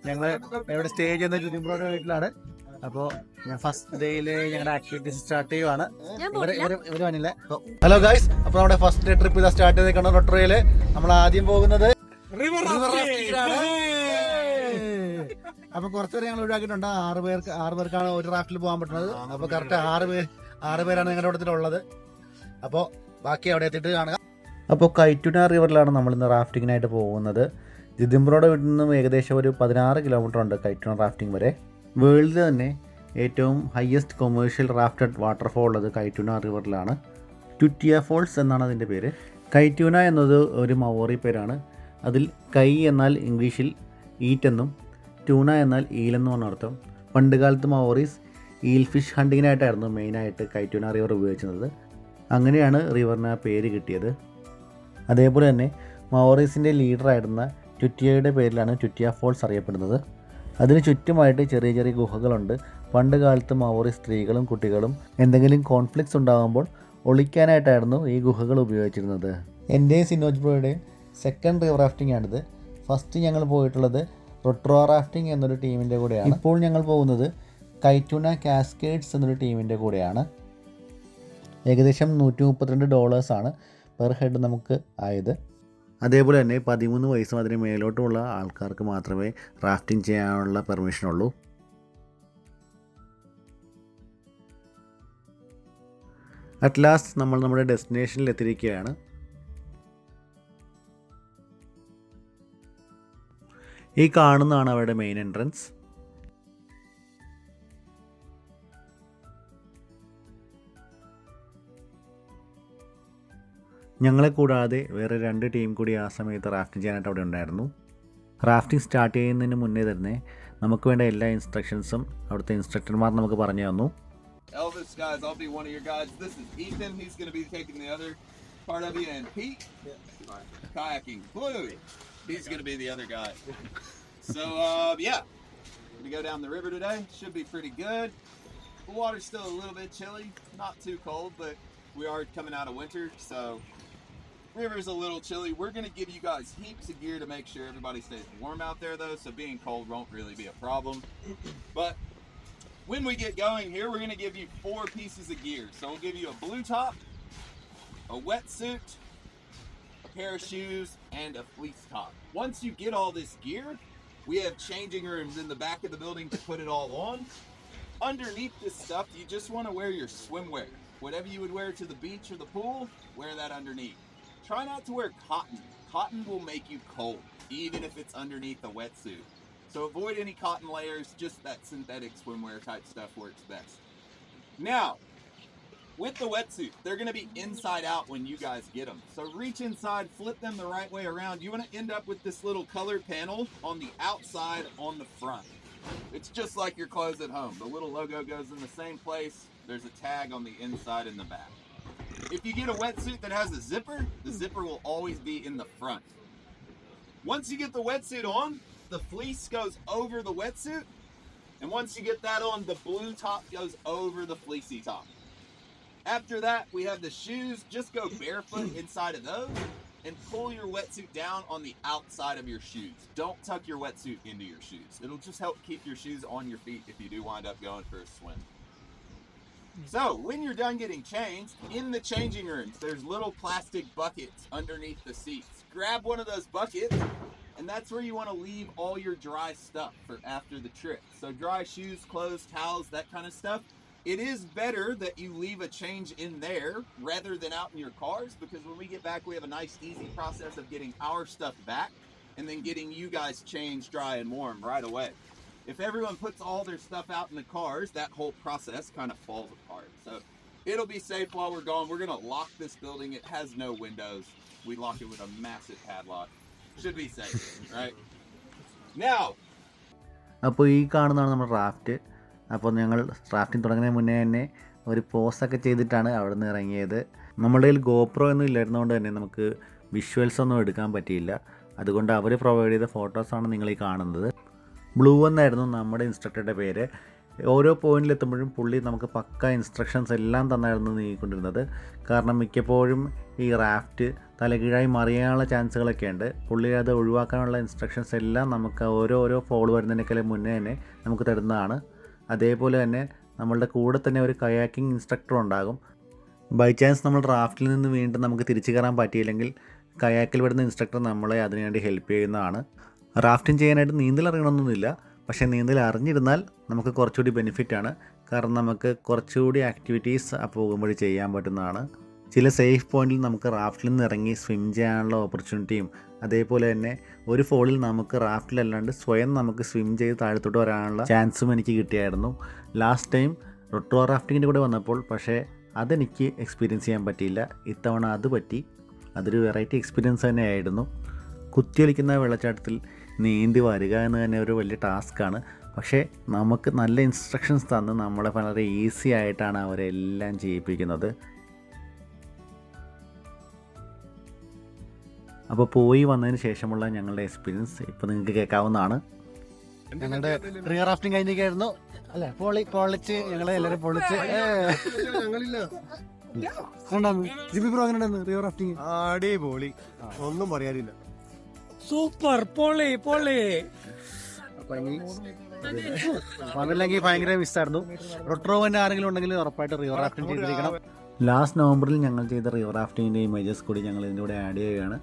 ഞങ്ങൾ ഇവിടെ സ്റ്റേ ചെയ്യുന്ന ജുദിംബ്രോയുടെ വീട്ടിലാണ്. അപ്പോൾ ഞാൻ ഫസ്റ്റ് ഡേയില് ഞങ്ങളുടെ ആക്ടിവിറ്റീസ് സ്റ്റാർട്ട് ചെയ്യുവാണ്. ഇവര് വന്നില്ല. ഹലോ ഗൈസ്, അപ്പോൾ നമ്മുടെ ഫസ്റ്റ് ഡേ ട്രിപ്പ് ഇതാ സ്റ്റാർട്ട് ചെയ്തേക്കാണ്. റൊട്ടോറയിൽ നമ്മൾ ആദ്യം പോകുന്നത് റിവർ റാഫ്റ്റിംഗിലാണ്. അപ്പൊ കുറച്ചുപേരെ ഞങ്ങൾ ഒഴിവാക്കിയിട്ടുണ്ട്. 6 പേർക്കാണ് ഒരു റാഫ്റ്റിൽ പോകാൻ പറ്റുന്നത്. അപ്പൊ കറക്റ്റ് 6 പേരാണ് ഞങ്ങളുടെ കൂട്ടത്തിലുള്ളത്. അപ്പോൾ ബാക്കി അവിടെ എത്തിയിട്ട് കാണുക. അപ്പോൾ കൈറ്റുന റിവറിലാണ് നമ്മളിന്ന് റാഫ്റ്റിങ്ങിനായിട്ട് പോകുന്നത്. ജിതിംബ്രോയുടെ വീട്ടിൽ നിന്നും ഏകദേശം ഒരു 16 കിലോമീറ്റർ ഉണ്ട് കൈറ്റുന റാഫ്റ്റിംഗ് വരെ. വേൾഡിൽ തന്നെ ഏറ്റവും ഹയസ്റ്റ് കൊമേഴ്ഷ്യൽ റാഫ്റ്റഡ് വാട്ടർഫോൾ ഉള്ളത് കൈറ്റുന റിവറിലാണ്. ടുറ്റിയ ഫോൾസ് എന്നാണ് അതിൻ്റെ പേര്. കൈറ്റുന എന്നത് ഒരു മവോറി പേരാണ്. അതിൽ കൈ എന്നാൽ ഇംഗ്ലീഷിൽ ഈറ്റ് എന്നും ട്യൂണ എന്നാൽ ഈലെന്നുമാണ് അർത്ഥം. പണ്ട് കാലത്ത് മവോറീസ് ഈൽ ഫിഷ് ഹണ്ടിങ്ങിനായിട്ടായിരുന്നു മെയിനായിട്ട് കൈറ്റുന റിവർ ഉപയോഗിച്ചിരുന്നത്. അങ്ങനെയാണ് റിവറിന് ആ പേര് കിട്ടിയത്. അതേപോലെ തന്നെ മവോറീസിൻ്റെ ലീഡറായിരുന്ന ടുറ്റിയയുടെ പേരിലാണ് ടുറ്റിയ ഫോൾസ് അറിയപ്പെടുന്നത്. അതിന് ചുറ്റുമായിട്ട് ചെറിയ ചെറിയ ഗുഹകളുണ്ട്. പണ്ട് കാലത്ത് മവോറി സ്ത്രീകളും കുട്ടികളും എന്തെങ്കിലും കോൺഫ്ലിക്ട്സ് ഉണ്ടാകുമ്പോൾ ഒളിക്കാനായിട്ടായിരുന്നു ഈ ഗുഹകൾ ഉപയോഗിച്ചിരുന്നത്. എൻ്റെയും സിനോജ് ബ്രോയുടെയും സെക്കൻഡ് റിവർ റാഫ്റ്റിംഗ് ആണിത്. ഫസ്റ്റ് ഞങ്ങൾ പോയിട്ടുള്ളത് റൊട്രോവ റാഫ്റ്റിംഗ് എന്നൊരു ടീമിൻ്റെ കൂടെയാണ്. ഇപ്പോൾ ഞങ്ങൾ പോകുന്നത് കൈറ്റുന കാസ്കേഡ്സ് എന്നൊരു ടീമിൻ്റെ കൂടെയാണ്. ഏകദേശം $132 പെർ ഹെഡ് നമുക്ക് ആയത്. അതേപോലെ തന്നെ 13 വയസ്സും അതിന് മേലോട്ടുമുള്ള ആൾക്കാർക്ക് മാത്രമേ റാഫ്റ്റിംഗ് ചെയ്യാനുള്ള പെർമിഷനുള്ളൂ. അറ്റ് ലാസ്റ്റ് നമ്മൾ നമ്മുടെ ഡെസ്റ്റിനേഷനിൽ എത്തിയിരിക്കുകയാണ്. ഈ കാണുന്നതാണ് അവരുടെ മെയിൻ എൻട്രൻസ്. ഞങ്ങളെ കൂടാതെ വേറെ 2 ടീം കൂടി ആ സമയത്ത് റാഫ്റ്റിംഗ് ചെയ്യാനായിട്ട് അവിടെ ഉണ്ടായിരുന്നു. റാഫ്റ്റിംഗ് സ്റ്റാർട്ട് ചെയ്യുന്നതിന് മുന്നേ തന്നെ നമുക്ക് വേണ്ട എല്ലാ ഇൻസ്ട്രക്ഷൻസും അവിടുത്തെ ഇൻസ്ട്രക്ടർമാർ നമുക്ക് പറഞ്ഞു തന്നു. Elvis, guys, I'll be one of your guides. This is Ethan. He's going to be taking the other part of you. And Pete, kayaking. Blue, he's going to be the other guy. So, yeah, we're going to go down the river today. Should be pretty good. The water's still a little bit chilly. Not too cold, but we are coming out of winter, so river's a little chilly. We're going to give you guys heaps of gear to make sure everybody stays warm out there, though, so being cold won't really be a problem. But when we get going here, we're going to give you 4 pieces of gear. So we'll give you a blue top, a wetsuit, a pair of shoes, and a fleece top. Once you get all this gear, we have changing rooms in the back of the building to put it all on. Underneath this stuff, you just want to wear your swimwear. Whatever you would wear to the beach or the pool, wear that underneath. Try not to wear cotton. Cotton will make you cold, even if it's underneath a wetsuit. So avoid any cotton layers, just that synthetic swimwear type stuff works best. Now, with the wetsuit, they're going to be inside out when you guys get them. So reach inside, flip them the right way around. You want to end up with this little colored panel on the outside on the front. It's just like your clothes at home. The little logo goes in the same place. There's a tag on the inside and the back. If you get a wetsuit that has a zipper, the zipper will always be in the front. Once you get the wetsuit on, the fleece goes over the wetsuit. And once you get that on, the blue top goes over the fleecy top. After that, we have the shoes. Just go barefoot inside of those and pull your wetsuit down on the outside of your shoes. Don't tuck your wetsuit into your shoes. It'll just help keep your shoes on your feet if you do wind up going for a swim. So, when you're done getting changed, in the changing rooms, there's little plastic buckets underneath the seats. Grab one of those buckets, and that's where you want to leave all your dry stuff for after the trip. So dry shoes, clothes, towels, that kind of stuff. It is better that you leave a change in there rather than out in your cars, because when we get back, we have a nice, easy process of getting our stuff back and then getting you guys changed dry and warm right away. If everyone puts all their stuff out in the cars, that whole process kind of falls apart. So it'll be safe while we're gone. We're going to lock this building. It has no windows. We lock it with a massive padlock. Should be safe, right? Now. അപ്പോൾ ഈ കാണുന്നതാണ് നമ്മുടെ raft. അപ്പോൾ ഞങ്ങൾ rafting തുടങ്ങുന്നതിന് മുന്നേ തന്നെ ഒരു പോസൊക്കെ ചെയ്തിട്ടാണ് അവിടെ നിന്ന് ഇറങ്ങിയത്. നമ്മുടെ കയ്യിൽ ഗോപ്രോ ഒന്നും ഇല്ലായിരുന്നതുകൊണ്ട് തന്നെ നമുക്ക് വിഷ്വൽസ് ഒന്നും എടുക്കാൻ പറ്റിയില്ല. അതുകൊണ്ട് അവർ പ്രൊവൈഡ് ചെയ്ത ഫോട്ടോസാണ് നിങ്ങൾ ഈ കാണുന്നത്. ബ്ലൂ എന്നായിരുന്നു നമ്മുടെ ഇൻസ്ട്രക്ടറുടെ പേര്. ഓരോ പോയിന്റിലെത്തുമ്പോഴും പുള്ളി നമുക്ക് പക്ക ഇൻസ്ട്രക്ഷൻസ് എല്ലാം തന്നായിരുന്നു നീങ്ങിക്കൊണ്ടിരുന്നത്. കാരണം മിക്കപ്പോഴും ഈ റാഫ്റ്റ് തലകീഴായി മറിയാനുള്ള ചാൻസുകളൊക്കെ ഉണ്ട്. പുള്ളി അത് ഒഴിവാക്കാനുള്ള ഇൻസ്ട്രക്ഷൻസ് എല്ലാം നമുക്ക് ഓരോ ഫോൾ വരുന്നതിനേക്കാളും മുന്നേ തന്നെ നമുക്ക് തരുന്നതാണ്. അതേപോലെ തന്നെ നമ്മളുടെ കൂടെ തന്നെ ഒരു കയാക്കിംഗ് ഇൻസ്ട്രക്ടർ ഉണ്ടാകും. ബൈ ചാൻസ് നമ്മൾ റാഫ്റ്റിൽ നിന്ന് വീണ്ടും നമുക്ക് തിരിച്ചു കയറാൻ പറ്റിയില്ലെങ്കിൽ കയാക്കിൽ വരുന്ന ഇൻസ്ട്രക്ടർ നമ്മളെ അതിനുവേണ്ടി ഹെൽപ്പ് ചെയ്യുന്നതാണ്. റാഫ്റ്റിംഗ് ചെയ്യാനായിട്ട് നീന്തൽ അറിയണമെന്നൊന്നുമില്ല, പക്ഷേ നീന്തൽ അറിഞ്ഞിരുന്നാൽ നമുക്ക് കുറച്ചുകൂടി ബെനിഫിറ്റാണ്. കാരണം നമുക്ക് കുറച്ചുകൂടി ആക്ടിവിറ്റീസ് പോകുമ്പോൾ ചെയ്യാൻ പറ്റുന്നതാണ്. ചില സേഫ് പോയിന്റിൽ നമുക്ക് റാഫ്റ്റിൽ നിന്ന് ഇറങ്ങി സ്വിം ചെയ്യാനുള്ള ഓപ്പർച്യൂണിറ്റിയും, അതേപോലെ തന്നെ ഒരു ഫോളിൽ നമുക്ക് റാഫ്റ്റിലല്ലാണ്ട് സ്വയം നമുക്ക് സ്വിം ചെയ്ത് താഴത്തോട്ട് വരാനുള്ള ചാൻസും എനിക്ക് കിട്ടിയായിരുന്നു ലാസ്റ്റ് ടൈം റൊട്ടോറ റാഫ്റ്റിങ്ങിൻ്റെ കൂടെ വന്നപ്പോൾ. പക്ഷേ അതെനിക്ക് എക്സ്പീരിയൻസ് ചെയ്യാൻ പറ്റിയില്ല. ഇത്തവണ അത് പറ്റി. അതൊരു വെറൈറ്റി എക്സ്പീരിയൻസ് തന്നെയായിരുന്നു. കുത്തിയൊലിക്കുന്ന വെള്ളച്ചാട്ടത്തിൽ നീന്തി വരിക എന്ന് തന്നെ ഒരു വലിയ ടാസ്ക്കാണ്. പക്ഷേ നമുക്ക് നല്ല ഇൻസ്ട്രക്ഷൻസ് തന്ന് നമ്മളെ വളരെ ഈസി ആയിട്ടാണ് അവരെല്ലാം ചെയ്യിപ്പിക്കുന്നത്. അപ്പോൾ പോയി വന്നതിന് ശേഷമുള്ള ഞങ്ങളുടെ എക്സ്പീരിയൻസ് ഇപ്പോൾ നിങ്ങൾക്ക് കേൾക്കാവുന്നതാണ്. ഞങ്ങളുടെ റിവർ റാഫ്റ്റിംഗ് കഴിഞ്ഞിരിക്കായിരുന്നു അല്ലെ? പൊളിച്ച് ഞങ്ങളെ എല്ലാവരും പൊളിച്ച് ജിബി ബ്രോ അങ്ങനെ റിവർ റാഫ്റ്റിംഗ് അടിപൊളി, ഒന്നും പറയാനില്ല. സൂപ്പർ പൊളി. വന്നില്ലെങ്കിൽ ഭയങ്കര മിസ്സായിരുന്നു. റൊട്രോവന്നെ ആരെങ്കിലും ഉണ്ടെങ്കിൽ ഉറപ്പായിട്ട് റിവർ റാഫ്റ്റിംഗ് ചെയ്തിരിക്കണം. ലാസ്റ്റ് നവംബറിൽ ഞങ്ങൾ ചെയ്ത റിവർ റാഫ്റ്റിങ്ങിൻ്റെ ഇമേജസ് കൂടി ഞങ്ങൾ ഇതിൻ്റെ കൂടെ ആഡ് ചെയ്യുകയാണ്.